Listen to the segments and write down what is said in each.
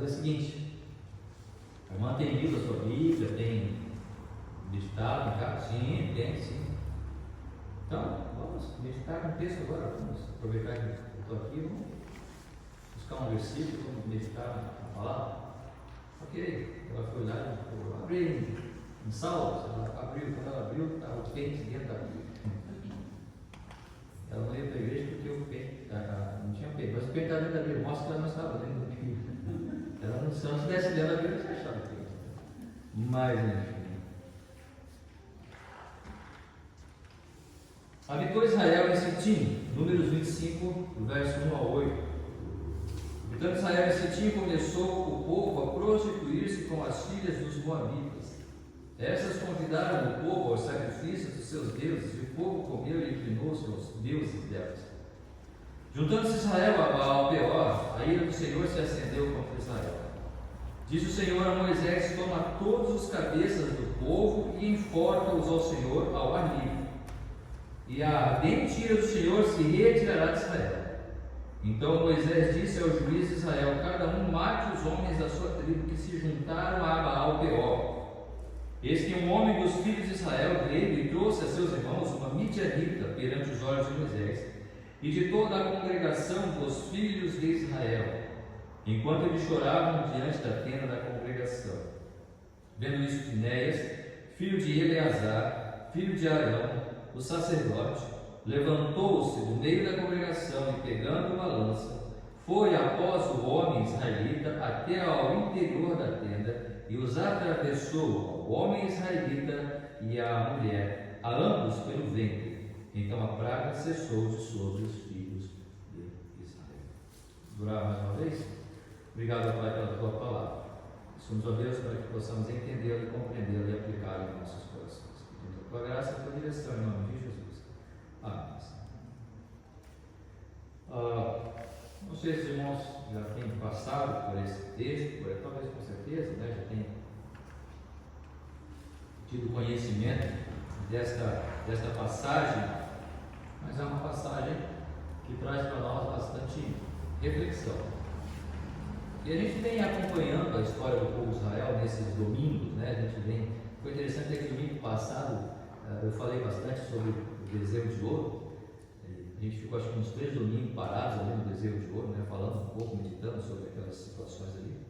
fazer o seguinte: a irmã tem lido a sua Bíblia, tem meditado em casa? Sim, tem sim. Então, vamos meditar no texto agora, vamos aproveitar que eu estou aqui, vamos buscar um versículo, vamos meditar na palavra. Ok, ela foi lá, eu abri em Salmos, ela abriu, quando ela abriu, estava o pente dentro da Bíblia. Ela não ia para a igreja porque o pente, não tinha pente, mas o pente estava dentro da Bíblia, mostra que ela não estava dentro da Bíblia. Ela não, se ela estivesse dentro da Bíblia, você achava o pente. Mas, enfim. Habitou Israel em Sitim, Números 25, verso 1 a 8. Então Israel em Sitim começou o povo a prostituir-se com as filhas dos moabitas. Essas convidaram o povo aos sacrifícios dos seus deuses, e o povo comeu e inclinou-se aos deuses delas. Juntando-se Israel a Baal-Peor, a ira do Senhor se acendeu contra Israel. Disse o Senhor a Moisés: toma todos os cabeças do povo e enforca-os ao Senhor ao ar livre. E a ardente ira do Senhor se retirará de Israel. Então Moisés disse aos juízes de Israel: cada um mate os homens da sua tribo que se juntaram a Baal-Peor. Eis que um homem dos filhos de Israel veio e trouxe a seus irmãos uma midianita perante os olhos de Moisés e de toda a congregação dos filhos de Israel, enquanto eles choravam diante da tenda da congregação. Vendo isso, Finéias, filho de Eleazar, filho de Arão, o sacerdote, levantou-se do meio da congregação e, pegando uma lança, foi após o homem israelita até ao interior da tenda e os atravessou, ao homem israelita e à mulher, a ambos pelo ventre. Então a praga cessou de sobre os filhos de Israel. Durar mais uma vez? Obrigado, Pai, pela tua palavra. Somos a Deus para que possamos entendê-la e compreendê-la e aplicá-la em nossos corações. Pedimos a tua graça e a tua direção em nome de Jesus. Amém. Não sei se os irmãos já têm passado por esse texto, talvez com certeza, né, já têm tido conhecimento desta passagem, mas é uma passagem que traz para nós bastante reflexão. E a gente vem acompanhando a história do povo de Israel nesses domingos, né? Foi interessante que domingo passado eu falei bastante sobre o bezerro de ouro. A gente ficou, acho que uns 3 domingos parados ali no bezerro de ouro, né? Falando um pouco, meditando sobre aquelas situações ali.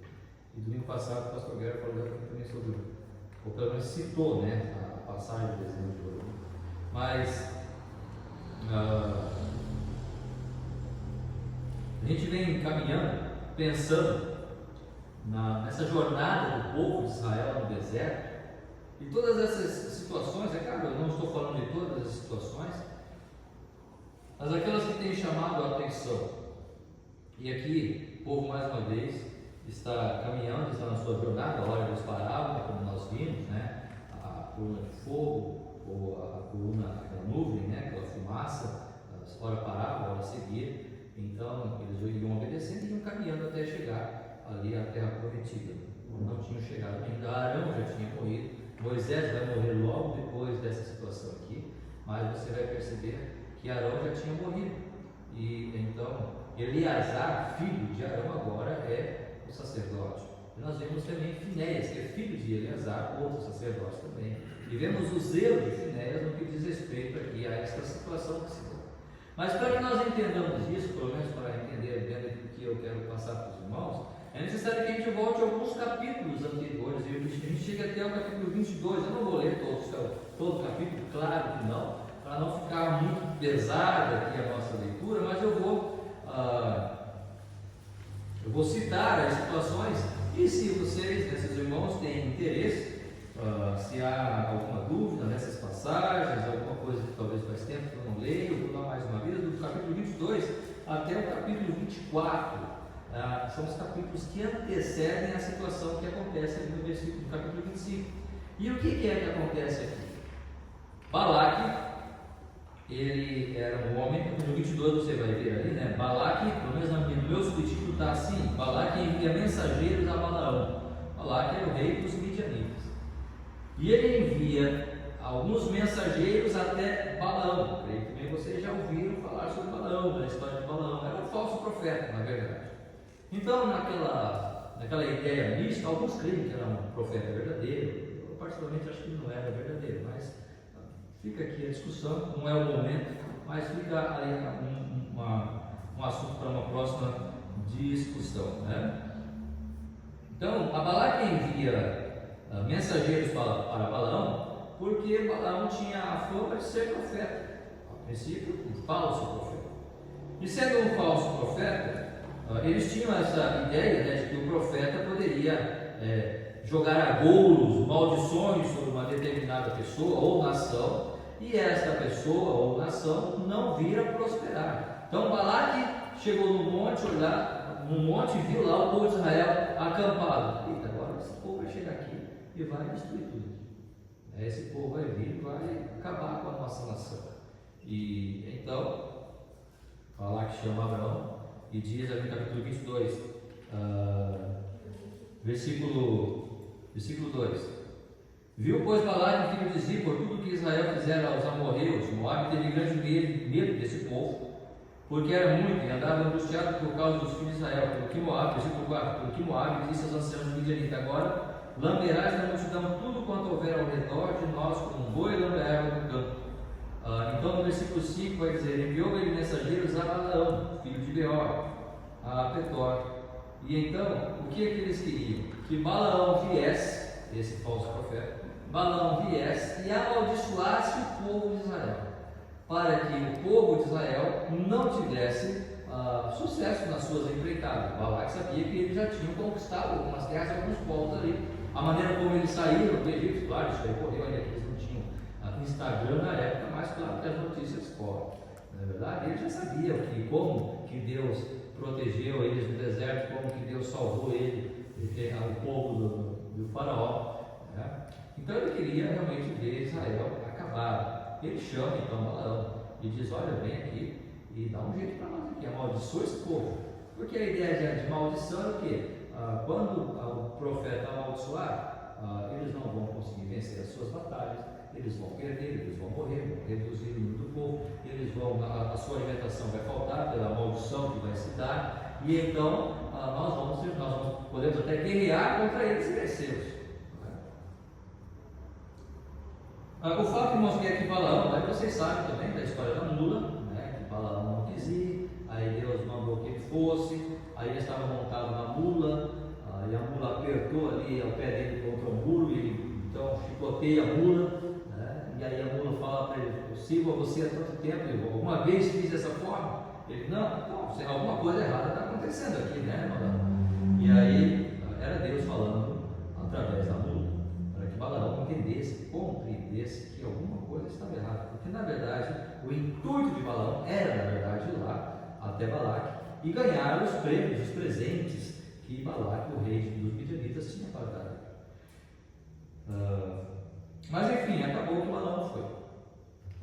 E domingo passado o pastor Guerra falou também sobre, ou pelo menos citou, né, a passagem do bezerro de ouro. Mas a gente vem caminhando, pensando nessa jornada do povo de Israel no deserto, e todas essas situações, é claro, eu não estou falando de todas as situações, mas aquelas que têm chamado a atenção. E aqui, o povo mais uma vez está caminhando, está na sua jornada, a hora eles paravam, como nós vimos, né? A coluna de fogo, ou a coluna da nuvem, né? Aquela fumaça, a hora parava, a hora seguia. Então eles iam obedecendo e iam caminhando até chegar ali à terra prometida. Não tinham chegado ainda, Arão já tinha morrido, Moisés vai morrer logo depois dessa situação aqui, mas você vai perceber que Arão já tinha morrido, e então Eleazar, filho de Arão, agora é o sacerdote. E nós vemos também Finéias, que é filho de Eleazar, outro sacerdote também, e vemos o zelo de Finéias no que diz respeito aqui a esta situação que se dá. Mas para que nós entendamos isso, pelo menos para entender bem aquilo que eu quero passar para os irmãos, é necessário que a gente volte a alguns capítulos anteriores, e a gente chega até o capítulo 22, eu não vou ler todo o capítulo, claro que não, para não ficar muito pesada aqui a nossa leitura, mas eu vou citar as situações, e se vocês, esses irmãos, têm interesse, se há alguma dúvida nessas passagens, alguma coisa que talvez faz tempo que eu não leio, eu vou dar mais uma vez, do capítulo 22 até o capítulo 24, são os capítulos que antecedem a situação que acontece ali no versículo do capítulo 25. E o que é que acontece aqui? Balaque, ele era um homem, no capítulo 22 você vai ver ali, né? Balaque, pelo menos no meu subtítulo está assim: Balaque envia mensageiros a Balaão. Balaque era o rei dos midianitas. E ele envia alguns mensageiros até Balaão. Creio que também vocês já ouviram falar sobre Balaão, da história de Balaão. Era um falso profeta, na verdade. Então, naquela ideia mística, alguns creem que era um profeta verdadeiro. Eu particularmente acho que não era verdadeiro, mas fica aqui a discussão, não é o momento, mas fica aí um assunto para uma próxima discussão, né? Então, a Balaque envia mensageiros para Balaão, porque Balaão tinha a fama de ser profeta, a princípio, um falso profeta. E sendo um falso profeta, eles tinham essa ideia, né, de que o profeta poderia jogar agouros, maldições sobre uma determinada pessoa ou nação, e esta pessoa ou nação não vir a prosperar. Então Balaque chegou no monte, e viu lá o povo de Israel acampado. Eita, agora esse povo vai chegar aqui e vai destruir tudo. Esse povo vai vir e vai acabar com a nossa nação. E então Balaque chama Abraão e diz ali no capítulo 22, versículo 2: Viu, pois, Balaque, filho de Zippor, tudo que Israel fizera aos amorreus. Moabe teve grande medo desse povo, porque era muito, e andava angustiado por causa dos filhos de Israel. Pelo que Moabe, versículo 4, pelo que Moabe disse aos anciãos de Midianita: agora lamberás na multidão tudo quanto houver ao redor de nós, como um boi lambe a erva do campo. Então no versículo 5 vai dizer: enviou ele mensageiros a Balaão, filho de Beor, a Petor. E então, o que é que eles queriam? Que Balaão viesse, esse falso profeta, Balaão viesse e amaldiçoasse o povo de Israel, para que o povo de Israel não tivesse sucesso nas suas empreitadas. Balaque sabia que eles já tinham conquistado algumas terras, alguns povos ali. A maneira como eles saíram do Egito, claro, isso aí ocorreu ainda que eles não tinham Instagram na época, mas claro que as notícias correm. Na verdade, eles já sabiam como que Deus protegeu eles no deserto, como que Deus salvou o povo do faraó, né? Então ele queria realmente ver Israel acabado. Ele chama então Balaão e diz: olha, vem aqui e dá um jeito para nós aqui, amaldiçoa esse povo. Porque a ideia de maldição é o quê? Quando o profeta amaldiçoar, eles não vão conseguir vencer as suas batalhas, eles vão perder, eles vão morrer, vão reduzir o número do povo, a sua alimentação vai faltar pela maldição que vai se dar, e então nós podemos até guerrear contra eles e vencê-los. O fato, irmãos, que é que Balaão, aí vocês sabem também da história da mula, né, que Balaão não quis ir, aí Deus mandou que ele fosse, aí ele estava montado na mula, e a mula apertou ali o pé dele contra o muro, e ele então chicoteia a mula, né, e aí a mula fala para ele: eu sigo a você há tanto tempo, eu alguma vez fiz dessa forma? Ele: não, alguma coisa errada está acontecendo aqui, né, Balaão? E aí era Deus falando através da mula, para que Balaão entendesse, compreendesse que alguma coisa estava errada, porque na verdade o intuito de Balaão era, na verdade, ir lá até Balaque e ganhar os prêmios, os presentes que Balaque, o rei dos midianitas, tinha para dar. Mas enfim, acabou que Balaão foi.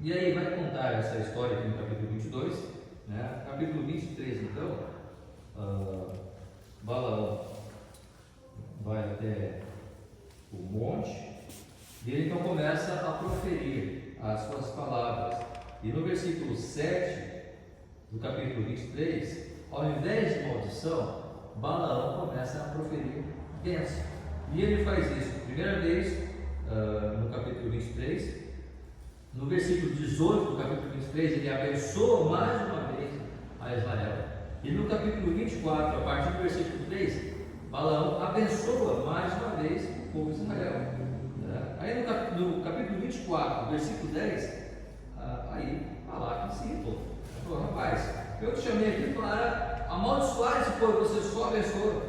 E aí vai contar essa história aqui no capítulo 22, né? Capítulo 23, então, Balaão vai até o monte, e ele então começa a proferir as suas palavras. E no versículo 7 do capítulo 23, ao invés de maldição, Balaão começa a proferir bênção. E ele faz isso, primeira vez, no capítulo 23, no versículo 18 do capítulo 23, ele abençoa mais uma vez a Israel. E no capítulo 24, a partir do versículo 3, Balaão abençoa mais uma vez o povo de Israel. Aí no capítulo 24, versículo 10, aí Balaque se irritou. Falou: rapaz, eu te chamei aqui para amaldiçoar esse povo, você só abençoa.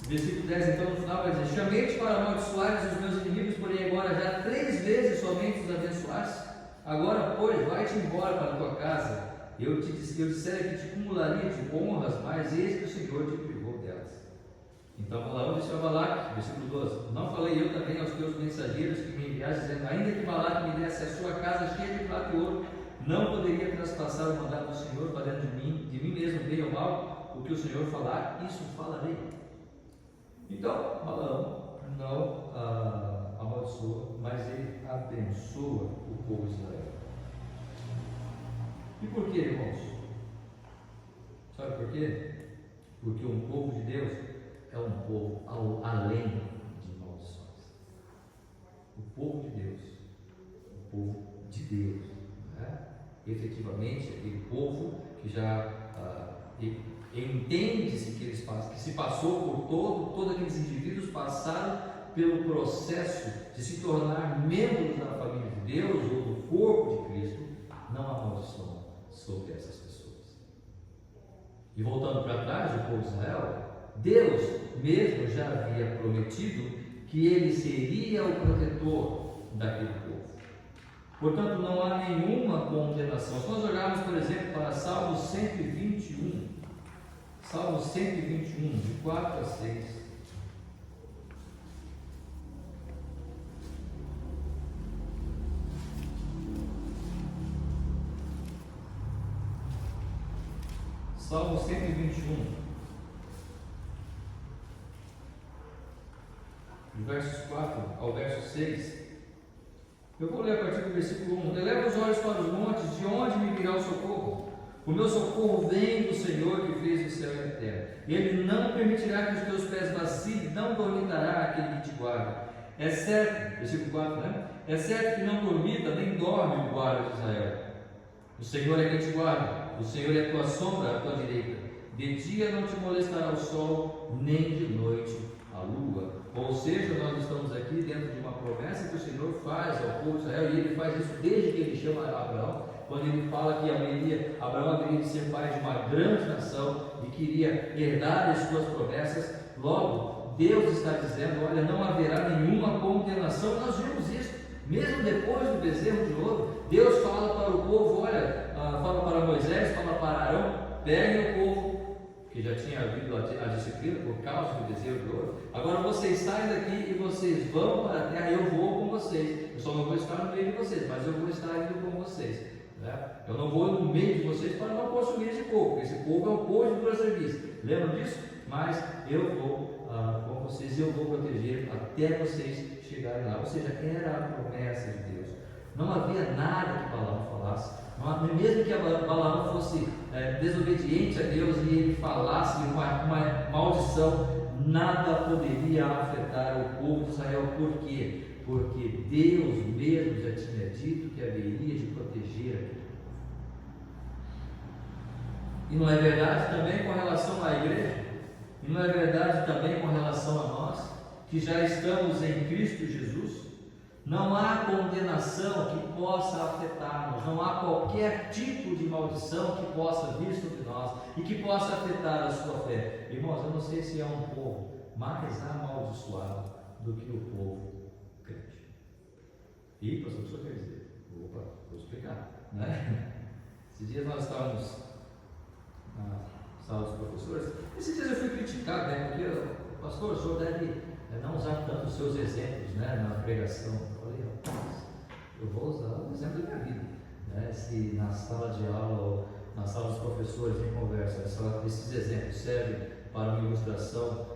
Versículo 10, então, no final vai dizer: chamei-te para amaldiçoares os meus inimigos, porém agora já 3 vezes somente os abençoaste. Agora, pois, vai-te embora para a tua casa. Eu dissera que te acumularia de honras, mas eis que o Senhor te privou delas. Então Balaão disse a Balaque, versículo 12: não falei eu também aos teus mensageiros que me enviaste, dizendo: ainda que Balaque me desse a sua casa cheia de prata e ouro, não poderia traspassar o mandado do Senhor, fazendo de mim mesmo bem ou mal, o que o Senhor falar, isso falarei. Então Balaão não amaldiçoa, mas ele abençoa o povo de Israel. E por quê, irmãos? Sabe por quê? Porque o povo de Deus é um povo além de maldições. O povo de Deus, o povo de Deus, né? Efetivamente, aquele povo que já entende-se que se passou por todos aqueles indivíduos passaram pelo processo de se tornar membros da família de Deus ou do corpo de Cristo. Não há maldição sobre essas pessoas. E voltando para trás, o povo de Israel, Deus mesmo já havia prometido que ele seria o protetor daquele povo. Portanto, não há nenhuma condenação. Se nós olharmos, por exemplo, para Salmo 121, Salmo 121, de 4 a 6. Salmo 121, de versos 4 ao verso 6. Eu vou ler a partir do versículo 1. Eleva os olhos para os montes, de onde me virá o socorro? O meu socorro vem do Senhor que fez o céu e a terra. Ele não permitirá que os teus pés vacilem, não dormitará aquele que te guarda. É certo, versículo 4, né? É certo que não dormita, nem dorme o guarda de Israel. O Senhor é quem te guarda, o Senhor é a tua sombra, a tua direita. De dia não te molestará o sol, nem de noite a lua. Ou seja, nós estamos aqui dentro de uma promessa que o Senhor faz ao povo de Israel, e ele faz isso desde que ele chama Abraão, quando ele fala que Abraão haveria de ser pai de uma grande nação e queria herdar as suas promessas. Logo, Deus está dizendo: olha, não haverá nenhuma condenação. Nós vimos isso, mesmo depois do bezerro de ouro. Deus fala para o povo, olha, fala para Moisés, fala para Arão: peguem o povo, que já tinha havido a disciplina por causa do bezerro de ouro. Agora vocês saem daqui e vocês vão para a terra, e eu vou com vocês. Eu só não vou estar no meio de vocês, mas eu vou estar indo com vocês. Eu não vou no meio de vocês para não consumir esse povo, porque esse povo é um povo de dura serviço. Lembram disso? Mas eu vou com vocês e eu vou proteger até vocês chegarem lá. Ou seja, era a promessa de Deus. Não havia nada que Balaão falasse. Mesmo que Balaão fosse desobediente a Deus e ele falasse uma maldição, nada poderia afetar o povo de Israel. Por quê? Porque Deus mesmo já tinha dito que haveria de proteger aquele povo. E não é verdade também com relação à igreja? E não é verdade também com relação a nós, que já estamos em Cristo Jesus? Não há condenação que possa afetar-nos, não há qualquer tipo de maldição que possa vir sobre nós e que possa afetar a sua fé. Irmãos, eu não sei se é um povo mais amaldiçoado do que o povo crente. E, pastor, o senhor quer dizer? Opa, vou explicar, né? Esses dias nós estávamos na sala dos professores. Esses dias eu fui criticado, né? Porque, pastor, o senhor deve não usar tanto os seus exemplos, né, na pregação. Eu falei: rapaz, eu vou usar o exemplo da minha vida, né? Se na sala de aula ou na sala dos professores em conversa, esses exemplos servem para uma ilustração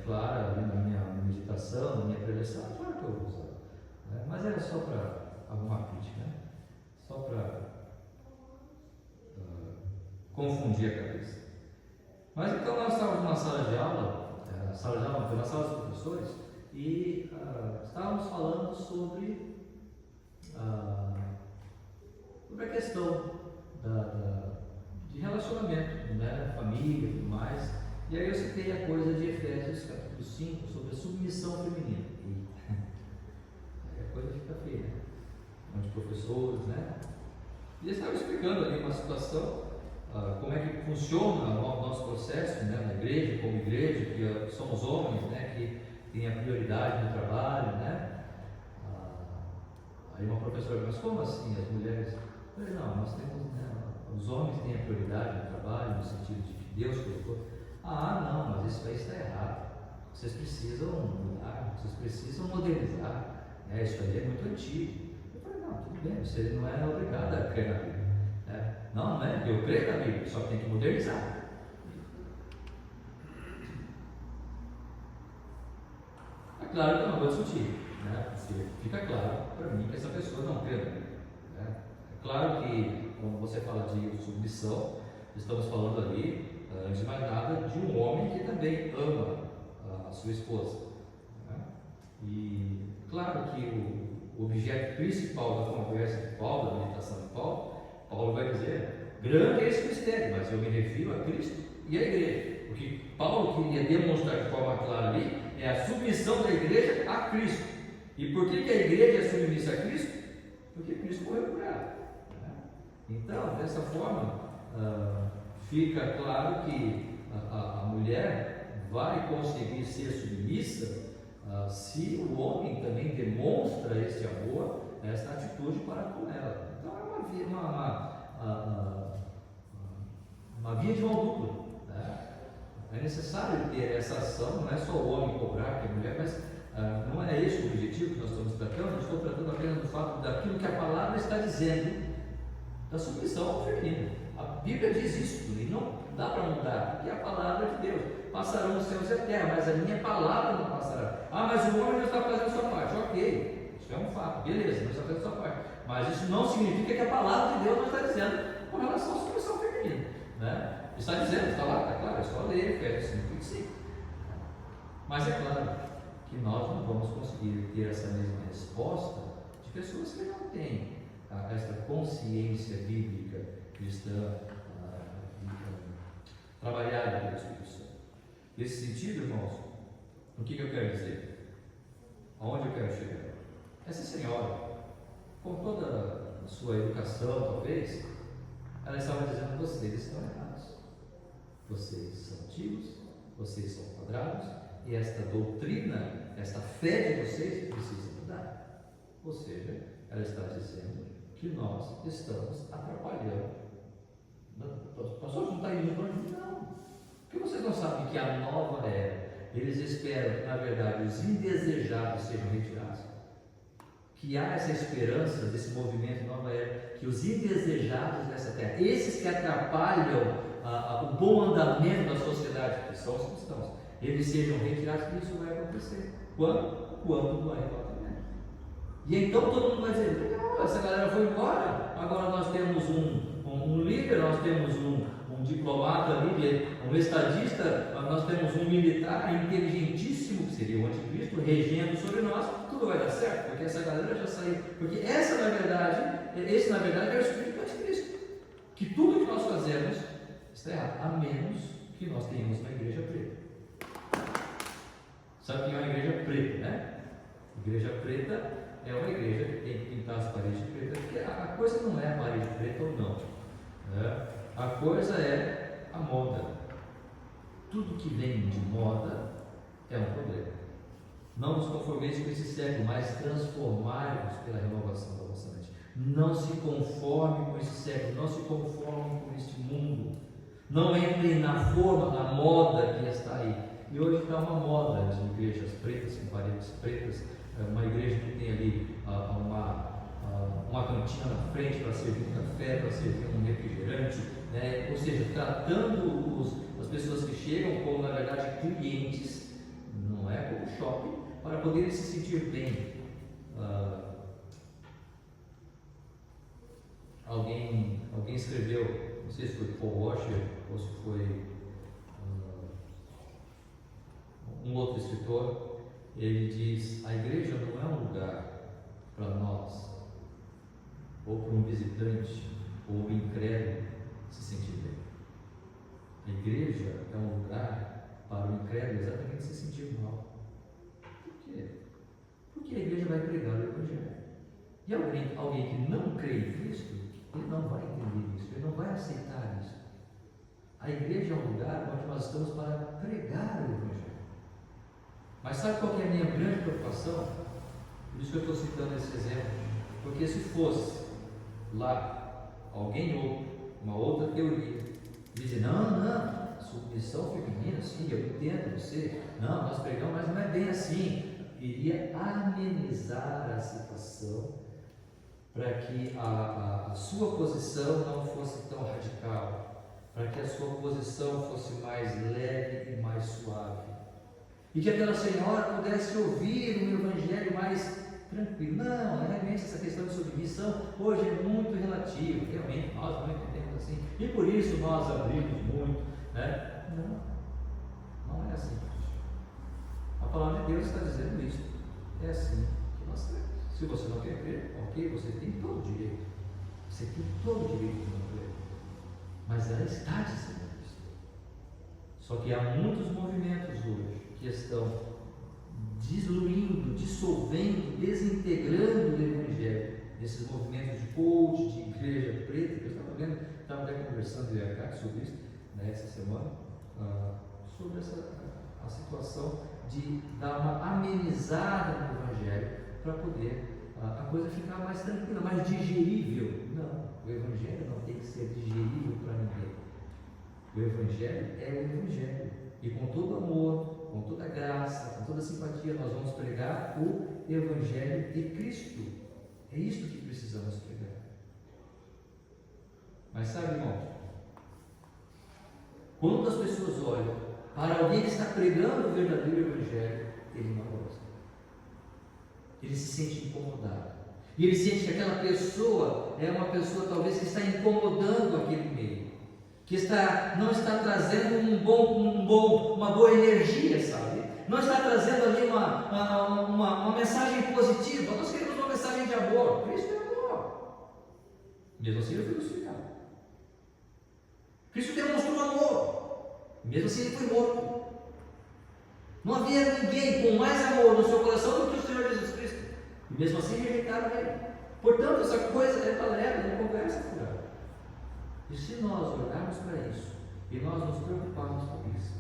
clara ali na minha meditação, na minha preleção, claro que eu vou usar, né? Mas era só para alguma crítica, né? Só para confundir a cabeça. Mas então nós estávamos na sala de aula, na sala dos professores, e estávamos falando sobre a questão de relacionamento, né? Família e tudo mais. E aí eu citei a coisa de Efésios capítulo 5 sobre a submissão feminina. E aí a coisa fica feia, né? Muitos professores, né? E eles estavam explicando ali uma situação, como é que funciona o nosso processo, né, na igreja, como igreja, que somos homens, né, que tem a prioridade no trabalho, né? Aí uma professora: mas como assim as mulheres? Eu falei: não, nós temos, né, os homens têm a prioridade no trabalho, no sentido de que Deus colocou. Não, mas isso aí está errado. Vocês precisam mudar, vocês precisam modernizar, né? Isso aí é muito antigo. Eu falei: não, tudo bem, você não é obrigado a crer na Bíblia. Não, né? Eu creio na Bíblia, só tem que modernizar. É claro que eu não vou discutir, né? Fica claro para mim que essa pessoa não crê na Bíblia, né? É claro que quando você fala de submissão, estamos falando ali, antes de mais nada, de um homem que também ama a sua esposa. Né? E claro que o objeto principal da conversa de Paulo, da meditação de Paulo, Paulo vai dizer: grande é esse mistério, mas eu me refiro a Cristo e à igreja. O que Paulo queria demonstrar de forma clara ali é a submissão da igreja a Cristo. E por que a igreja é submissa a Cristo? Porque Cristo morreu por ela. Né? Então, dessa forma, fica claro que a mulher vai conseguir ser submissa se o homem também demonstra esse amor, essa atitude para com ela. Então é uma via de mão dupla. Né? É necessário ter essa ação, não é só o homem cobrar que a mulher, mas não é esse o objetivo que nós estamos tratando. Eu estou tratando apenas do fato daquilo que a palavra está dizendo, da submissão ao feminino. A Bíblia diz isso, e não dá para mudar, porque é a palavra de Deus. Passarão os céus e a terra, mas a minha palavra não passará. Mas o homem não está fazendo a sua parte. Ok, isso é um fato, beleza, não está fazendo a sua parte. Mas isso não significa que a palavra de Deus não está dizendo com relação à submissão feminina. Né? Está dizendo, está lá, está claro, é só ler Efésios 5:25. Mas é claro que nós não vamos conseguir ter essa mesma resposta de pessoas que não têm esta consciência bíblica cristã trabalhada pelo Espírito Santo. Nesse sentido, irmãos, o que eu quero dizer? Aonde eu quero chegar? Essa senhora, com toda a sua educação, talvez, ela estava dizendo: vocês estão errados, vocês são antigos, vocês são quadrados, e esta doutrina, esta fé de vocês precisa mudar. Ou seja, ela está dizendo que nós estamos atrapalhando. Pastor, não está indo para onde? Não. Porque vocês não sabem que a nova era, eles esperam que, na verdade, os indesejados sejam retirados. Que há essa esperança desse movimento nova era, que os indesejados dessa terra, esses que atrapalham o bom andamento da sociedade, que são os cristãos, eles sejam retirados. E isso vai acontecer. Quando? Quando do arrebatamento. E então todo mundo vai dizer: legal, essa galera foi embora, agora nós temos um líder, nós temos um diplomata ali, um estadista, nós temos um militar inteligentíssimo, que seria o anticristo, regendo sobre nós, tudo vai dar certo, porque essa galera já saiu. Porque esse na verdade é o espírito do anticristo. Que tudo que nós fazemos está errado, a menos que nós tenhamos uma igreja preta. Sabe o que é uma igreja preta, né? Igreja preta é uma igreja que tem que pintar as paredes de preto, porque a coisa não é a parede preta ou não. Né? A coisa é a moda. Tudo que vem de moda é um problema. Não nos conformeis com esse século, mas transformai-vos pela renovação da vossa mente. Não se conforme com esse século, não se conforme com este mundo. Não entrem na forma, na moda que está aí. E hoje está uma moda de igrejas pretas, com paredes pretas, uma igreja que tem ali uma cantina na frente para servir um café, para servir um refrigerante, né? Ou seja, tratando as pessoas que chegam como, na verdade, clientes, não é como shopping, para poderem se sentir bem. Alguém escreveu, não sei se foi Paul Washer ou se foi um outro escritor, ele diz: a igreja não é um lugar para nós, ou para um visitante, ou um incrédulo se sentir bem. A igreja é um lugar para o incrédulo exatamente se sentir mal. Por quê? Porque a igreja vai pregar o Evangelho. E alguém que não crê em Cristo, ele não vai entender isso, ele não vai aceitar isso. A igreja é um lugar onde nós estamos para pregar o Evangelho. Mas sabe qual que é a minha grande preocupação? Por isso que eu estou citando esse exemplo. Porque se fosse lá alguém outro, uma outra teoria, dizer: não, submissão feminina, sim, eu entendo você, não, nós pregamos, mas não é bem assim, iria amenizar a situação para que a sua posição não fosse tão radical, para que a sua posição fosse mais leve e mais suave, e que aquela senhora pudesse ouvir um evangelho mais tranquilo. Não, realmente essa questão de submissão hoje é muito relativa, realmente nós não entendemos assim, e por isso nós abrimos muito, né? Não, Mateus está dizendo isso. É assim que nós cremos. Se você não quer crer, ok, você tem todo o direito. Você tem todo o direito de não crer. Mas ela está dizendo isso. Só que há muitos movimentos hoje que estão diluindo, dissolvendo, desintegrando o Evangelho. Esses movimentos de coach, de igreja preta, que eu estava até conversando com a Cátia sobre isso, né, essa semana, sobre a situação de dar uma amenizada no Evangelho para poder a coisa ficar mais tranquila, mais digerível. Não, o Evangelho não tem que ser digerível para ninguém. O Evangelho é o Evangelho. E com todo amor, com toda graça, com toda simpatia, nós vamos pregar o Evangelho de Cristo. É isto que precisamos pregar. Mas sabe, irmão, quando as pessoas olham para alguém que está pregando o verdadeiro Evangelho, ele não gosta. Ele se sente incomodado. E ele sente que aquela pessoa é uma pessoa talvez que está incomodando aquele meio, que não está trazendo uma boa energia, sabe? Não está trazendo ali uma mensagem positiva. Nós queremos uma mensagem de amor. Cristo é amor. Mesmo assim ele foi crucificado. Cristo demonstrou amor. Mesmo assim ele foi morto. Não havia ninguém com mais amor no seu coração do que o Senhor Jesus Cristo. E mesmo assim rejeitaram ele. Portanto, essa coisa é balela, não conversa furada. E se nós olharmos para isso e nós nos preocuparmos com isso,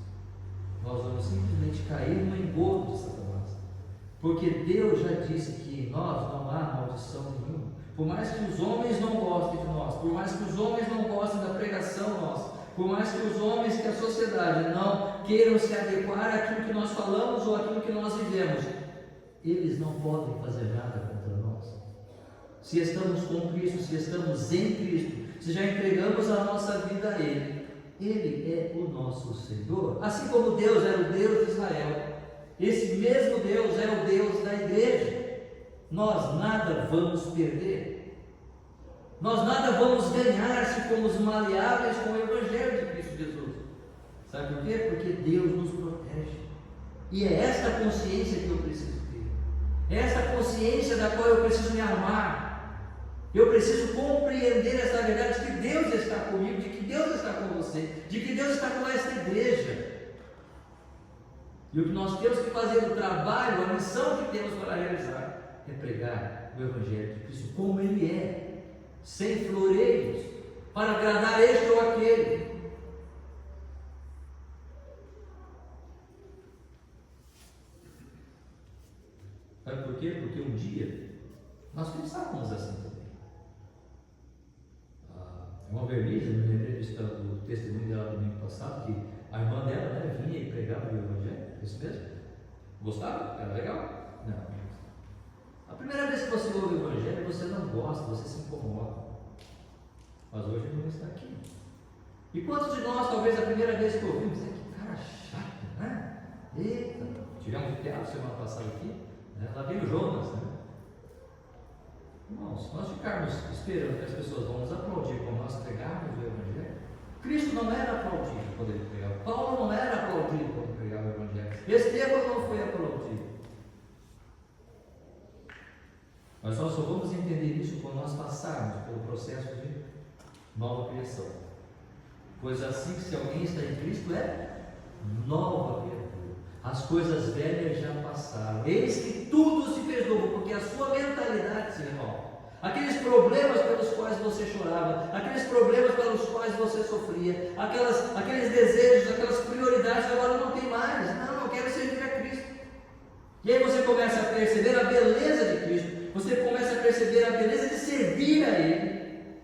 nós vamos simplesmente cair no engodo de Satanás. Porque Deus já disse que em nós não há maldição nenhuma. Por mais que os homens não gostem de nós, por mais que os homens não gostem da pregação nossa, por mais que os homens, que a sociedade não queiram se adequar àquilo que nós falamos ou àquilo que nós vivemos, eles não podem fazer nada contra nós. Se estamos com Cristo, se estamos em Cristo, se já entregamos a nossa vida a Ele, Ele é o nosso Senhor. Assim como Deus era o Deus de Israel, esse mesmo Deus é o Deus da igreja. Nós nada vamos perder, nós nada vamos ganhar se formos maleáveis com o Evangelho de Cristo Jesus. Sabe por quê? Porque Deus nos protege. E é esta consciência que eu preciso ter, é esta consciência da qual eu preciso me armar. Eu preciso compreender essa verdade de que Deus está comigo, de que Deus está com você, de que Deus está com esta igreja. E o que nós temos que fazer, o trabalho, a missão que temos para realizar, é pregar o Evangelho de Cristo como Ele é, sem floreios, para agradar este ou aquele. Sabe por quê? Porque um dia nós pensávamos assim também. Uma Vernice, eu me lembrei do testemunho dela do domingo passado, que a irmã dela, né, vinha e pregava o Evangelho. É isso mesmo? Gostava? Era legal? Não. A primeira vez que você ouve o Evangelho, você não gosta, você se incomoda. Mas hoje ele não está aqui. E quantos de nós, talvez a primeira vez que ouvimos, que cara chato, né? Eita, tivemos um teatro semana passada aqui, né? Lá veio o Jonas, né? Irmãos, se nós ficarmos esperando que as pessoas vão nos aplaudir quando nós pregarmos o Evangelho, Cristo não era aplaudido quando ele pregava, Paulo não era aplaudido quando pregava o Evangelho, Estevão não foi aplaudido. Mas nós só vamos entender isso quando nós passarmos pelo processo de nova criação. Pois assim que se alguém está em Cristo é nova criatura. As coisas velhas já passaram. Eis que tudo se fez novo, porque a sua mentalidade se renova. Aqueles problemas pelos quais você chorava, aqueles problemas pelos quais você sofria, aqueles desejos, aquelas prioridades agora não tem mais. Não, eu quero servir a Cristo. E aí você começa a perceber a beleza de Cristo. Você começa a perceber a beleza de servir a Ele.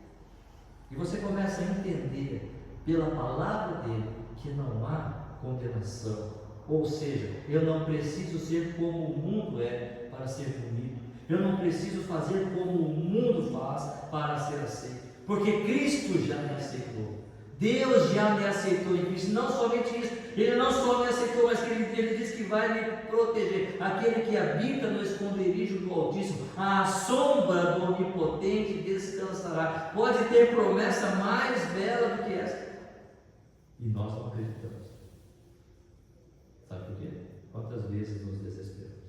E você começa a entender pela palavra dEle que não há condenação. Ou seja, eu não preciso ser como o mundo é para ser bonito. Eu não preciso fazer como o mundo faz para ser aceito. Porque Cristo já me aceitou. Deus já me aceitou em Cristo. Não somente isso, Ele não só me aceitou, mas que Ele diz que vai me proteger. Aquele que habita no esconderijo do Altíssimo, à sombra do Onipotente descansará. Pode ter promessa mais bela do que essa. E nós não acreditamos. Sabe por quê? quantas vezes nos desesperamos?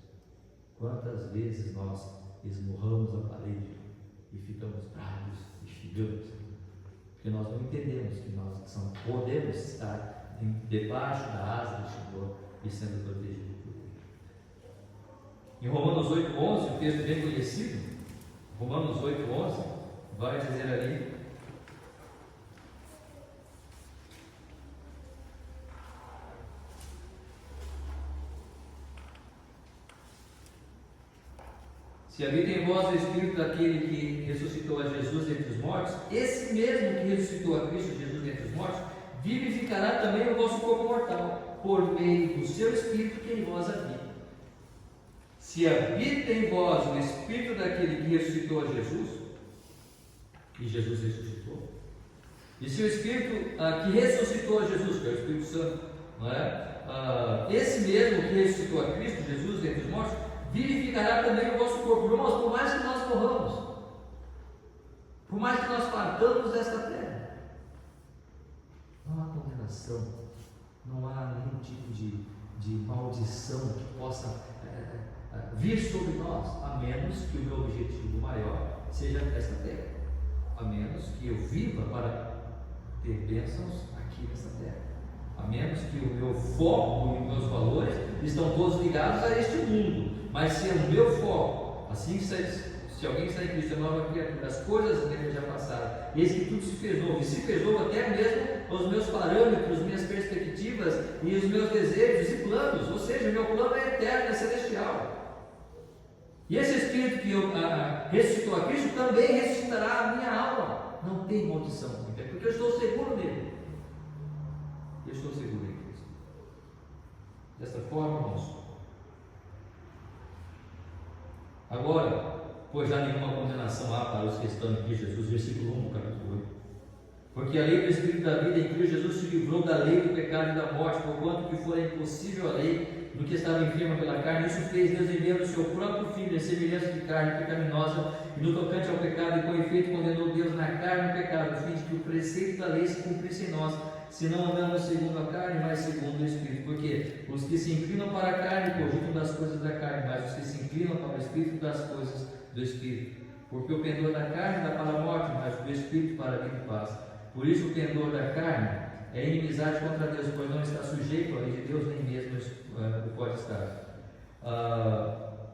Quantas vezes nós esmurramos a parede e ficamos bravos e xingamos? Porque nós não entendemos que nós podemos estar debaixo da asa do Senhor e sendo protegidos por Ele. Em Romanos 8,11, um texto bem conhecido, Romanos 8,11, vai dizer ali: se habita em vós o Espírito daquele que ressuscitou a Jesus dentre os mortos, esse mesmo que ressuscitou a Cristo Jesus dentre os mortos, vivificará também o vosso corpo mortal, por meio do seu Espírito que em vós habita. Se habita em vós o Espírito daquele que ressuscitou a Jesus, e Jesus ressuscitou, e se o Espírito que ressuscitou a Jesus, que é o Espírito Santo, não é? Esse mesmo que ressuscitou a Cristo Jesus dentre os mortos, vivificará também o vosso corpo. Irmãos, por mais que nós morramos, por mais que nós partamos desta terra, não há condenação, não há nenhum tipo de maldição que possa vir sobre nós, a menos que o meu objetivo maior seja esta terra, a menos que eu viva para ter bênçãos aqui nesta terra, a menos que o meu foco e os meus valores estão todos ligados a este mundo. Mas se o meu foco, assim se alguém está em Cristo, é nova criatura, as coisas dele já passaram, eis que tudo se fez novo, e se fez novo até mesmo os meus parâmetros, minhas perspectivas e os meus desejos e planos, ou seja, o meu plano é eterno, é celestial. E esse Espírito que ressuscitou a Cristo também ressuscitará a minha alma. Não tem maldição, porque eu estou seguro nele. Eu estou seguro em Cristo. Desta forma, irmãos. Agora, pois já nenhuma condenação há para os que estão em Cristo Jesus, versículo 1 do capítulo 8. Porque a lei do Espírito da vida em Cristo Jesus se livrou da lei do pecado e da morte, porquanto que fora impossível a lei do que estava enferma pela carne. Isso fez Deus enviando o seu próprio Filho em semelhança de carne pecaminosa, e no tocante ao pecado, e com efeito condenou Deus na carne o pecado, a fim de que o preceito da lei se cumprisse em nós, se não andamos segundo a carne, mas segundo o Espírito. Porque os que se inclinam para a carne cogitam das coisas da carne, mas os que se inclinam para o Espírito das coisas do Espírito. Porque o pendor da carne dá para a morte, mas o do Espírito para a vida e paz. Por isso o pendor da carne é inimizade contra Deus, pois não está sujeito à lei de Deus, nem mesmo o pode estar.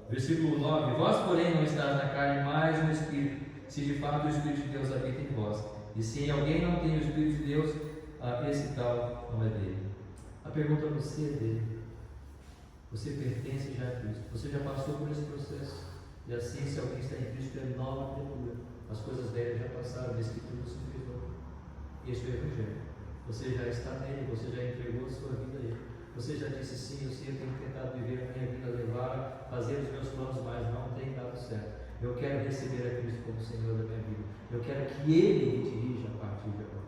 Versículo 9: Vós, porém, não estáis na carne, mas no Espírito, se de fato o Espírito de Deus habita em vós. E se em alguém não tem o Espírito de Deus, esse tal não é dele. A pergunta: você é dele? Você pertence já a Cristo? Você já passou por esse processo? E assim, se alguém está em Cristo, é nova criatura. As coisas velhas já passaram, a Escritura se fez novo. Este é o Evangelho. Você já está nele, você já entregou a sua vida a ele. Você já disse: sim, eu sei, eu tenho tentado viver a minha vida, levar, fazer os meus planos, mas não tem dado certo. Eu quero receber a Cristo como Senhor da minha vida. Eu quero que Ele me dirija a partir de agora.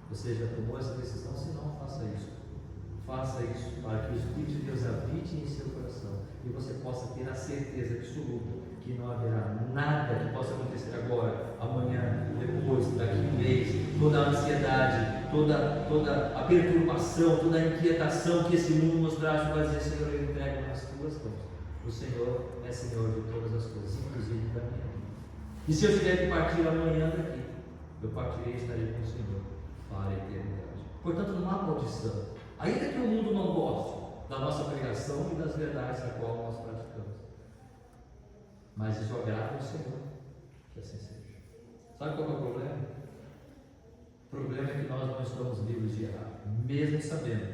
Você já tomou essa decisão? Se não, faça isso. Faça isso para que o Espírito de Deus habite em seu coração e você possa ter a certeza absoluta que não haverá nada que possa acontecer agora, amanhã, depois, daqui um mês, toda a ansiedade, toda a perturbação, toda a inquietação que esse mundo nos traz, vai dizer: Senhor, eu entrego nas tuas mãos. O Senhor é Senhor de todas as coisas, inclusive da minha vida. E se eu tiver que partir amanhã daqui, eu partirei e estarei com o Senhor para a eternidade. Portanto, não há maldição. Ainda que o mundo não goste da nossa pregação e das verdades da qual nós praticamos, mas isso agrada ao Senhor, que assim seja. Sabe qual é o problema? O problema é que nós não estamos livres de errar, mesmo sabendo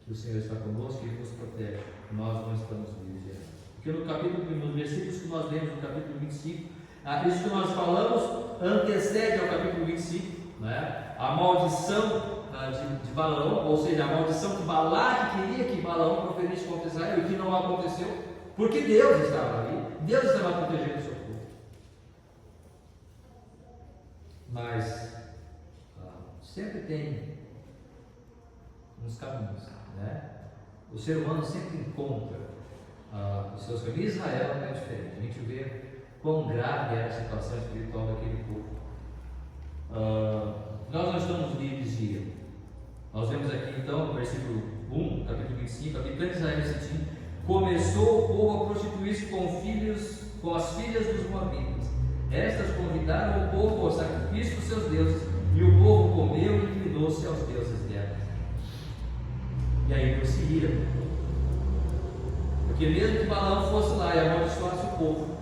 que o Senhor está conosco e nos protege, nós não estamos livres de errar. Porque nos versículos que nós lemos no capítulo 25, isso que nós falamos antecede ao capítulo 25, né? A maldição de Balaão, ou seja, a maldição que Balaque queria que Balaão proferisse contra Israel e que não aconteceu, porque Deus estava ali, Deus estava protegendo o seu povo. Mas sempre tem uns caminhos, né? O ser humano sempre encontra os seus caminhos. Israel é diferente. A gente vê quão grave era a situação espiritual daquele povo. Nós não estamos livres de erro. Nós vemos aqui então, no versículo 1, capítulo 25, habitante de Israel e Sitim, começou o povo a prostituir-se com as filhas dos moabitas. Estas convidaram o povo ao sacrifício dos seus deuses, e o povo comeu e inclinou-se aos deuses delas. E aí Deus se ira, porque mesmo que Balaão fosse lá e amaldiçoasse o povo,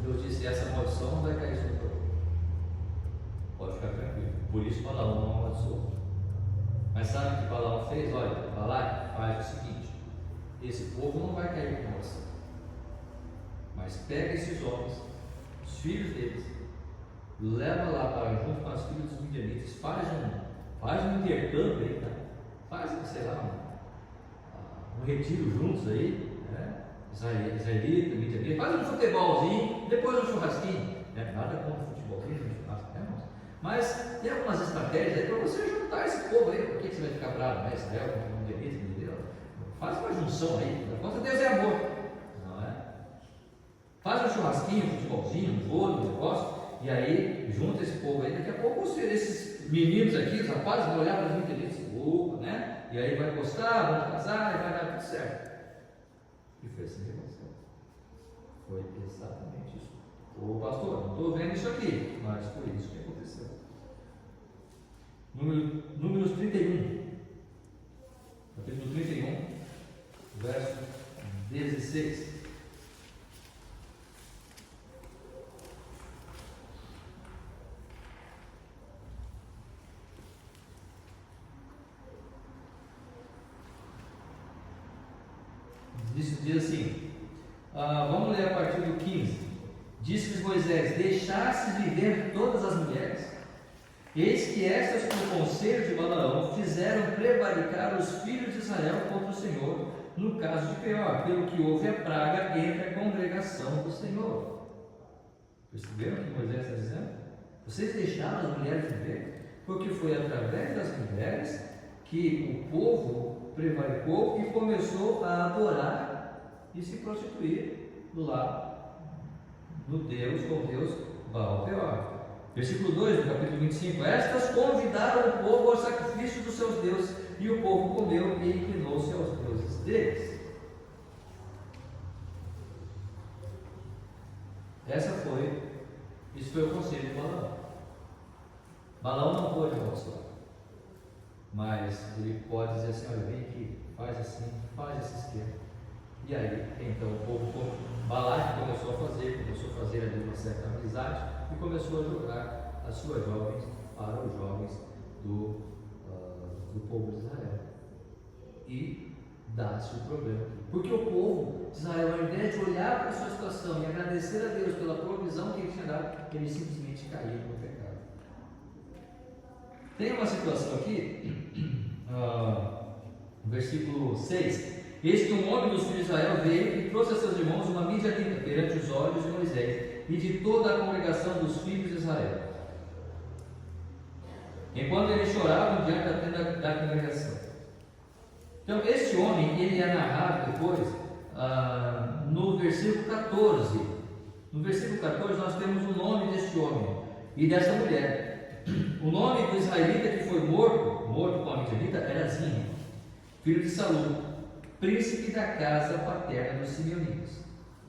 Deus disse: essa maldição não vai cair sobre o povo. Pode ficar tranquilo. Por isso Balaão não amaldiçoou. Mas sabe o que Balaão fez? Olha, Balaque, faz o seguinte: esse povo não vai cair com você, mas pega esses homens, os filhos deles, leva lá para junto com as filhas dos midianitas, faz um intercâmbio aí, tá? Faz, sei lá, um retiro juntos aí, né? Israelita, midianita, faz um futebolzinho, depois um churrasquinho, né? Nada contra futebolzinho, churrasco, né, irmãos? Mas tem algumas estratégias aí para você juntar esse povo aí. Por que você vai ficar bravo, né? Israel, midianita, entendeu? Faz uma junção aí, contra Deus é amor, não é? Faz um churrasquinho, um futebolzinho, um vôlei, um negócio, e aí junta esse povo aí. Daqui a pouco esses meninos aqui, os rapazes, vão olhar para mim e dizem: opa, né? E aí vai gostar, vão casar e vai dar tudo certo. E foi assim que aconteceu. Foi exatamente isso. Ô pastor, não estou vendo isso aqui, mas foi isso que aconteceu. Números 31, capítulo 31, verso 16. Diz assim, vamos ler a partir do 15. Disse-lhes Moisés: deixastes viver todas as mulheres? Eis que estas, por conselho de Balaão, fizeram prevaricar os filhos de Israel contra o Senhor, no caso de Peor, pelo que houve a praga entre a congregação do Senhor. Perceberam o que Moisés está dizendo? Vocês deixaram as mulheres viver, porque foi através das mulheres que o povo prevaricou e começou a adorar e se prostituir lá no Deus, com Deus Baal Peor. Versículo 2 do capítulo 25: estas convidaram o povo ao sacrifício dos seus deuses, e o povo comeu e inclinou-se aos deuses deles. Isso foi o conselho de Balaão. Balaão não pôde amaldiçoar, mas ele pode dizer assim: olha, vem aqui, faz assim, faz esse esquema. E aí, então o povo, Balaque começou a fazer ali uma certa amizade e começou a jogar as suas jovens para os jovens do povo de Israel. E dá-se o problema aqui. Porque o povo de Israel, ao invés de olhar para a sua situação e agradecer a Deus pela provisão que ele tinha dado, eles simplesmente caíram no pecado. Tem uma situação aqui, no versículo 6. Eis que um homem dos filhos de Israel veio e trouxe a seus irmãos uma midianita perante os olhos de Moisés e de toda a congregação dos filhos de Israel, enquanto eles choravam diante da tenda da congregação. Então, este homem, ele é narrado depois no versículo 14. No versículo 14 nós temos o nome deste homem e desta mulher. O nome do israelita que foi morto com a midianita, era Zinri, filho de Salu, príncipe da casa paterna dos simeonitas,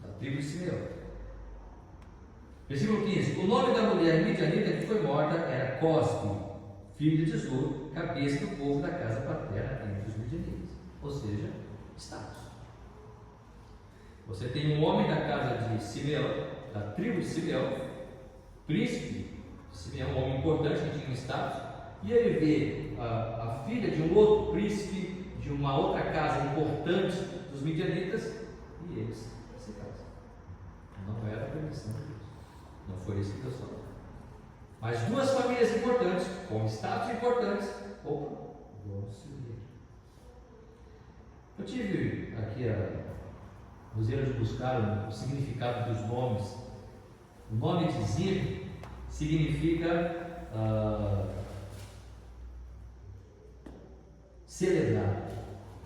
da tribo de Simeão. Versículo 15: o nome da mulher midianita que foi morta era Cosbi, filho de Zur, cabeça do povo da casa paterna entre os midianitas, ou seja, status. Você tem um homem da casa de Simeão, da tribo de Simeão, príncipe de Simeão, um homem importante que tinha um status, e ele vê a filha de um outro príncipe de uma outra casa importante dos midianitas, e eles se casam. Não era a permissão de Deus, não foi isso que Deus falou. Mas duas famílias importantes, com status importantes, vamos se unir. Eu tive aqui o zelo de buscar o significado dos nomes. O nome de Zinri significa celebrado.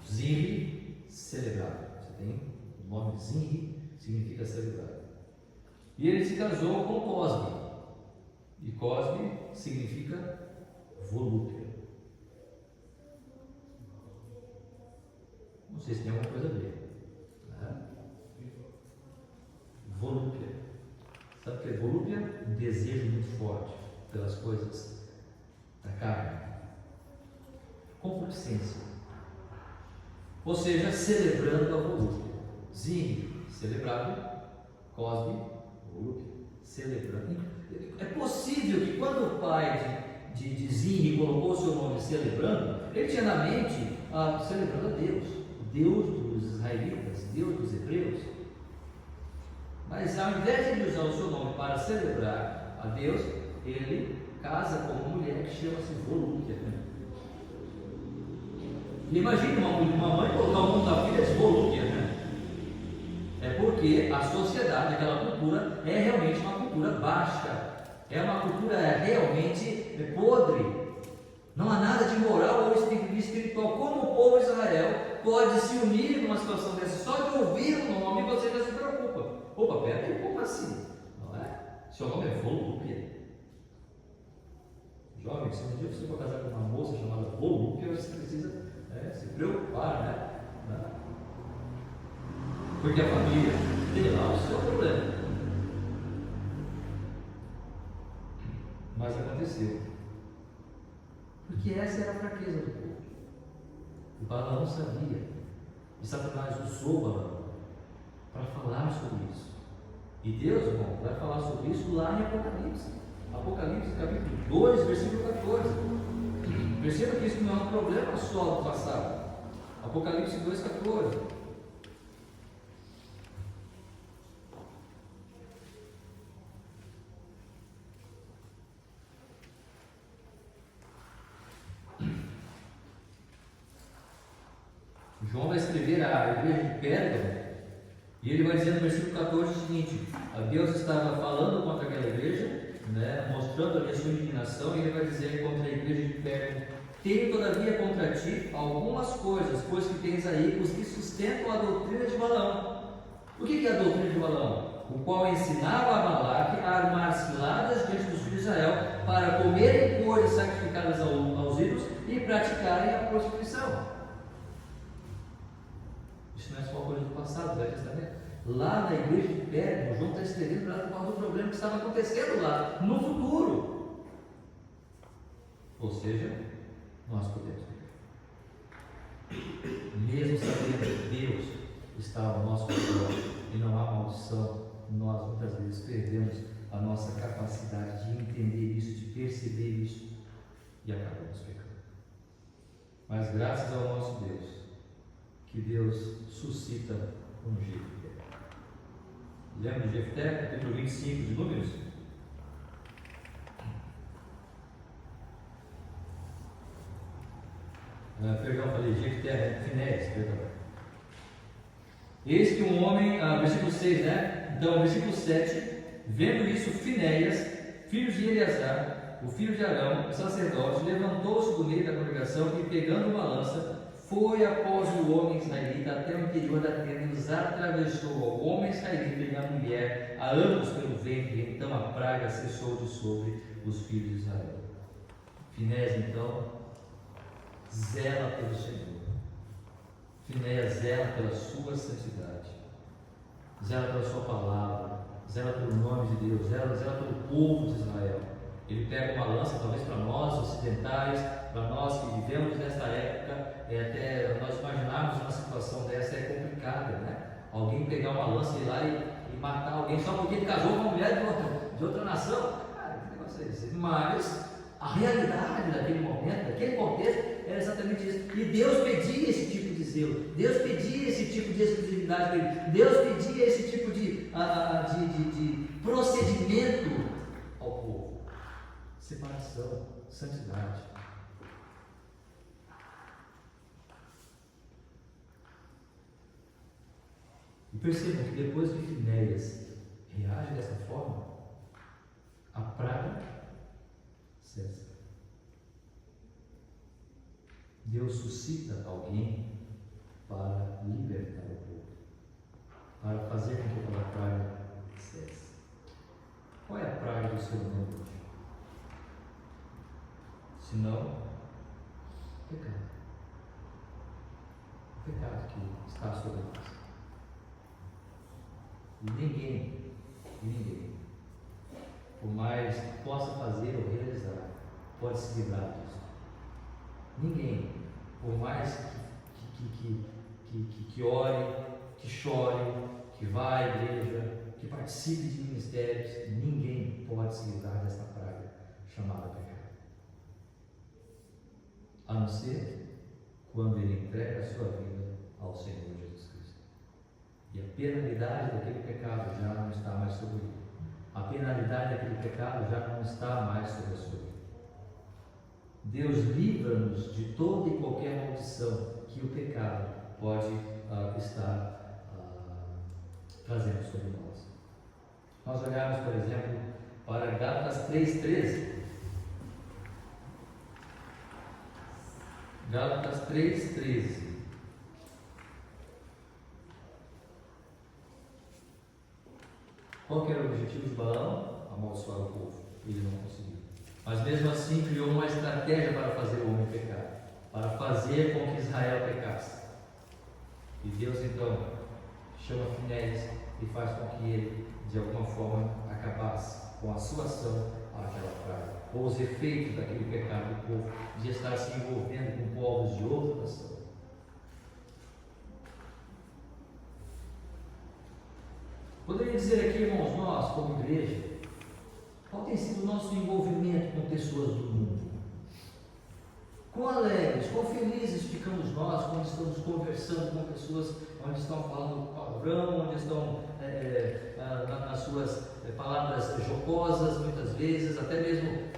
Zinri, celebrado. Você tem o nome Zinri, significa celebrado. E ele se casou com Cosbi. E Cosbi significa volúpia. Vocês têm alguma coisa a ver. Né? Volúpia. Sabe o que é volúpia? Um desejo muito forte pelas coisas da carne. Concupiscência. Ou seja, celebrando a volúpia. Zing, celebrado. Cosme, volúpia, celebrando. É possível que quando o pai de Zing colocou o seu nome celebrando, ele tinha na mente celebrando a Deus, Deus dos israelitas, Deus dos hebreus. Mas ao invés de usar o seu nome para celebrar a Deus, ele casa com uma mulher que chama-se volúpia. Imagine uma mãe colocar o nome da filha de volúpia, né? É porque a sociedade, aquela cultura, é realmente uma cultura baixa, é uma cultura realmente podre. Não há nada de moral ou espiritual. Como o povo de Israel pode se unir numa situação dessa? Só de ouvir o nome você já se preocupa. Opa, peraí, como assim? Não é? Seu nome é volúpia. Jovem, se um dia você for casar com uma moça chamada volúpia, você precisa se preocupar, né? Porque a família tem lá o seu problema. Mas aconteceu. Porque essa era a fraqueza do povo. O Balaão sabia. E Satanás usou o Balaão para falar sobre isso. E Deus, irmão, vai falar sobre isso lá em Apocalipse. Apocalipse capítulo 2, versículo 14. Perceba que isso não é um problema só do passado. Apocalipse 2, 14. João vai escrever a igreja de Pérgamo, e ele vai dizer no versículo 14 o seguinte: Deus estava falando contra aquela igreja, né, mostrando ali a sua indignação, e ele vai dizer contra a igreja de Pérgamo: tenho todavia contra ti algumas coisas, pois que tens aí os que sustentam a doutrina de Balaão. O que é a doutrina de Balaão? O qual ensinava a Balaque a armar ciladas diante dos filhos de Israel para comerem coisas sacrificadas aos ídolos e praticarem a prostituição. Isso não é só coisa do passado, do Velho Testamento. Lá na igreja de Pérgamo, João está escrevendo para por causa do problema que estava acontecendo lá, no futuro. Ou seja, nós podemos ver. Mesmo sabendo que Deus está ao nosso redor e não há maldição, nós muitas vezes perdemos a nossa capacidade de entender isso, de perceber isso e acabamos pecando. Mas graças ao nosso Deus, que Deus suscita um Jefté. Lembra de Jefté, capítulo 25 de Números? Falei Jefté, Finéias, perdão. Eis que um homem, versículo 6, né? Então, versículo 7, vendo isso, Finéias, filho de Eleazar, o filho de Arão, o sacerdote, levantou-se do meio da congregação e, pegando uma lança, foi após o homem israelita até o interior da tenda e os atravessou ao homem israelita e à mulher, a ambos pelo ventre. Então a praga cessou de sobre os filhos de Israel. Finéias, então, zela pelo Senhor. Finéias zela pela sua santidade, zela pela sua palavra, zela pelo nome de Deus, zela pelo povo de Israel. Ele pega uma lança, talvez para nós ocidentais, para nós que vivemos nesta época, até nós imaginarmos uma situação dessa é complicada, né? Alguém pegar uma lança e ir lá e matar alguém só porque ele casou com uma mulher de outra nação. Cara, que negócio é esse? Mas a realidade daquele momento, daquele contexto, era exatamente isso. E Deus pedia esse tipo de zelo, Deus pedia esse tipo de exclusividade dele, Deus pedia esse tipo de procedimento ao povo. Separação, santidade. E percebam que depois que Finéias reage dessa forma, a praga cessa. Deus suscita alguém para libertar o povo, para fazer com que aquela praga cesse. Qual é a praga do ser humano hoje? Senão, pecado. O pecado que está sobre nós. E ninguém, por mais que possa fazer ou realizar, pode se livrar disso. Ninguém, por mais que ore, que chore, que vá à igreja, que participe de ministérios, ninguém pode se livrar dessa praga chamada pecado. A não ser quando ele entrega a sua vida ao Senhor Jesus Cristo. E a penalidade daquele pecado já não está mais sobre ele. A penalidade daquele pecado já não está mais sobre a sua vida. Deus livra-nos de toda e qualquer maldição que o pecado pode estar trazendo sobre nós. Nós olharmos, por exemplo, para Gálatas 3,13. Gálatas 3,13. Qual que era o objetivo de Balaão? Amaldiçoar o povo. Ele não conseguiu. Mas mesmo assim criou uma estratégia para fazer o homem pecar, para fazer com que Israel pecasse. E Deus então chama Finéias e faz com que ele, de alguma forma, acabasse com a sua ação àquela praga, ou os efeitos daquele pecado do povo, de estar se envolvendo com povos de outra nação. Poderia dizer aqui, irmãos, nós, como igreja, qual tem sido o nosso envolvimento com pessoas do mundo? Quão alegres, quão felizes ficamos nós quando estamos conversando com pessoas onde estão falando palavrão, onde estão nas suas palavras jocosas, muitas vezes, até mesmo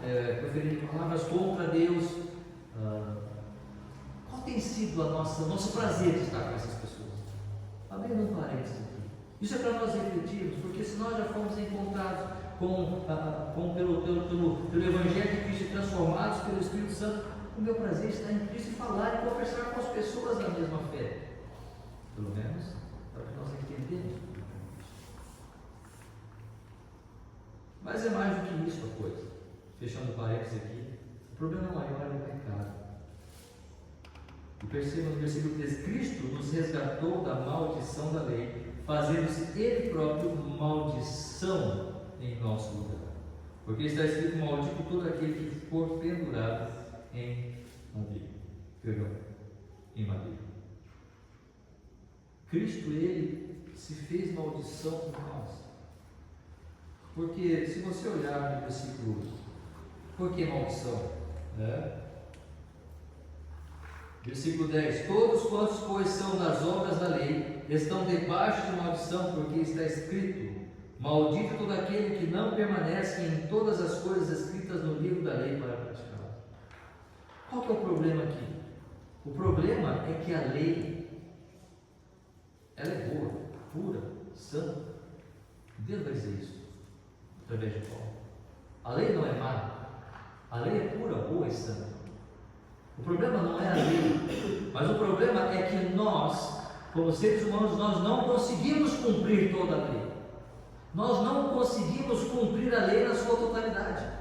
proferindo palavras contra Deus. Qual tem sido o nosso prazer de estar com essas pessoas? Abrindo um parênteses aqui. Isso é para nós refletirmos, porque se nós já fomos encontrados pelo Evangelho de Cristo, transformados pelo Espírito Santo, o meu prazer está em Cristo e falar e conversar com as pessoas da mesma fé. Pelo menos para que nós entendemos. Mas é mais do que isso a coisa. Fechando parênteses aqui, o problema maior é o pecado. E perceba no versículo 3: Cristo nos resgatou da maldição da lei, fazendo-se Ele próprio maldição em nosso lugar. Porque está escrito: maldito todo aquele que for pendurado em madeira. Cristo, Ele se fez maldição por nós. Porque se você olhar no versículo, por que maldição? Versículo 10: todos quantos, pois, são das obras da lei, estão debaixo de maldição, porque está escrito: maldito todo aquele que não permanece em todas as coisas escritas no livro da lei para praticá-las. Qual que é o problema aqui? O problema é que a lei, ela é boa, pura, santa. Deus vai dizer isso através de Paulo. A lei não é má, a lei é pura, boa e santa. O problema não é a lei, mas o problema é que nós, como seres humanos, nós não conseguimos cumprir toda a lei. Nós não conseguimos cumprir a lei na sua totalidade.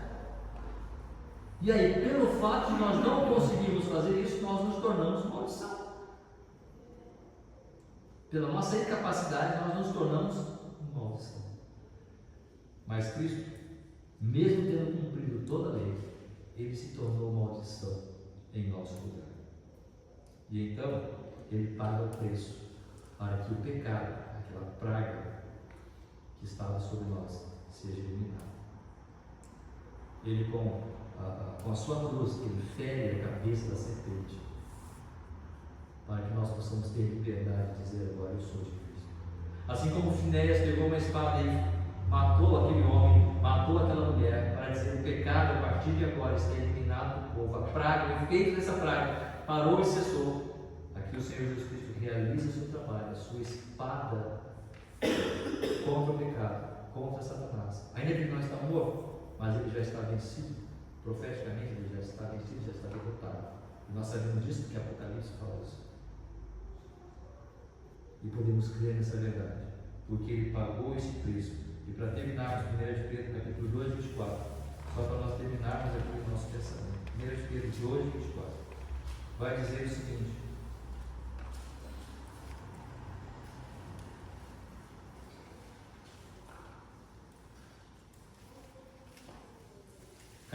E aí, pelo fato de nós não conseguirmos fazer isso, nós nos tornamos maldição. Pela nossa incapacidade, nós nos tornamos maldição. Mas Cristo, mesmo tendo cumprido toda a lei, Ele se tornou maldição em nosso lugar. E então, Ele paga o preço para que o pecado, aquela praga que estava sobre nós, seja eliminado. Ele, com a sua cruz, Ele fere a cabeça da serpente, para que nós possamos ter liberdade de dizer: agora eu sou de Cristo. Assim como Finéias pegou uma espada e matou aquele homem, matou aquela mulher, para dizer: o pecado a partir de agora está eliminado do povo, a praga, o efeito dessa praga parou e cessou. Aqui o Senhor Jesus Cristo realiza o seu trabalho, a sua espada contra o pecado, contra Satanás. Ainda que ele não está morto, mas ele já está vencido. Profeticamente ele já está vencido, já está derrotado. E nós sabemos disso porque Apocalipse fala isso. E podemos crer nessa verdade, porque ele pagou esse preço. E para terminarmos, 1 de Pedro, capítulo 2, 24, só para nós terminarmos aqui o nosso pensamento. 1 de Pedro 2, 24, vai dizer o seguinte: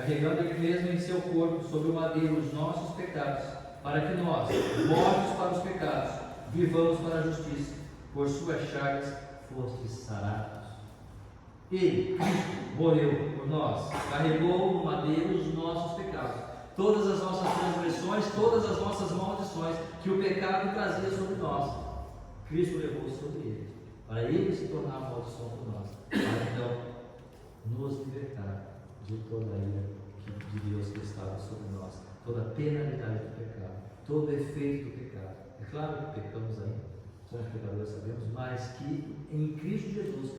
carregando Ele mesmo em seu corpo sobre o madeiro os nossos pecados, para que nós, mortos para os pecados, vivamos para a justiça. Por suas chagas fostes sarados. Ele, Cristo, morreu por nós, carregou no madeiro os nossos pecados, todas as nossas transgressões, todas as nossas maldições que o pecado trazia sobre nós. Cristo levou sobre ele, para ele se tornar maldição por nós, para então nos libertar de toda a ira de Deus que estava sobre nós, toda a penalidade do pecado, todo o efeito do pecado. É claro que pecamos ainda, somos pecadores, sabemos, mas que em Cristo Jesus